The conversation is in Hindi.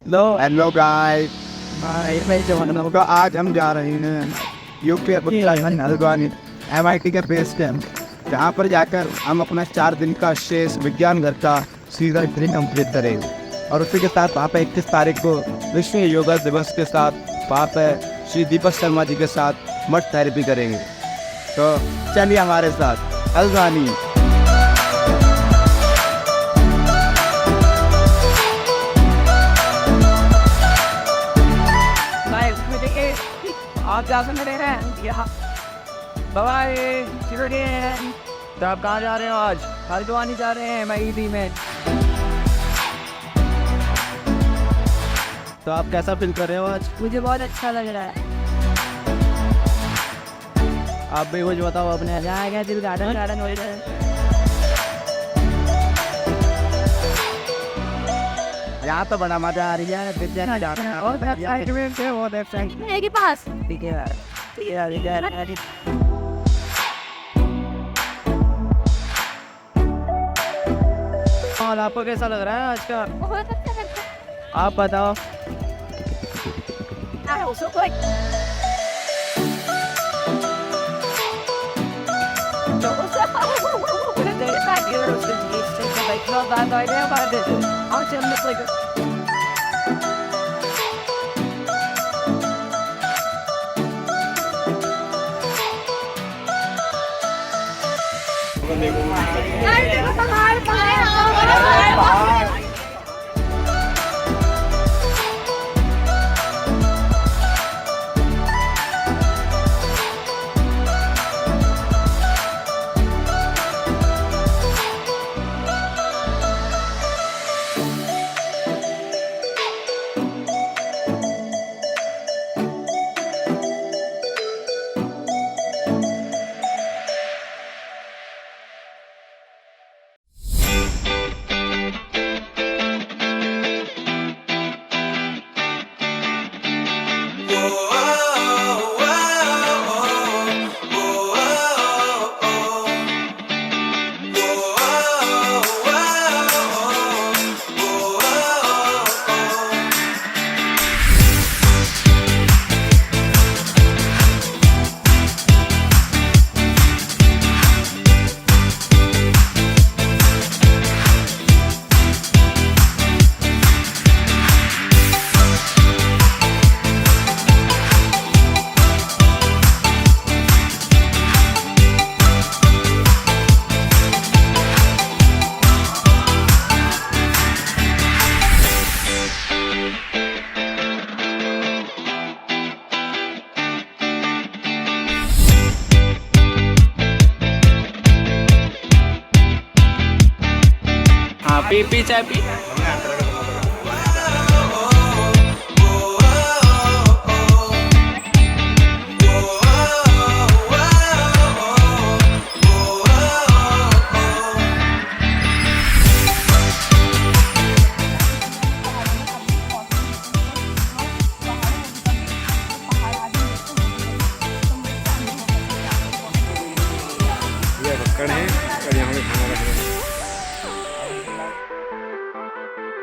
हेलो गाइस, तो आज हम जा रहे हैं यूपी हल्द्वानी MIT के बेस कैंप, जहाँ पर जाकर हम अपना 4 दिन का शेष विज्ञान घर का सीजन 3 कंप्लीट करेंगे। और उसी के साथ वहाँ पे 21 तारीख को विश्व योगा दिवस के साथ वहाँ पे श्री दीपक शर्मा जी के साथ मठ थेरेपी करेंगे। तो चलिए हमारे साथ हल्द्वानी। आप जा सकते रह रहे हैं यहाँ बाय। तो आप कहाँ जा रहे हो आज? हल्द्वानी जा रहे हैं MIT में। तो आप कैसा फील कर रहे हो आज? मुझे बहुत अच्छा लग रहा है। आप भी कुछ बताओ अपने। यहाँ गया दिल गार्डन हो रहा है। यहाँ तो बड़ा मजा आ रही है। विज्ञान जा रहे हैं के पास। ठीक है यार, और आपको कैसा लग रहा है आज का? बहुत अच्छा लगता है। आप बताओ। पी चाय पी।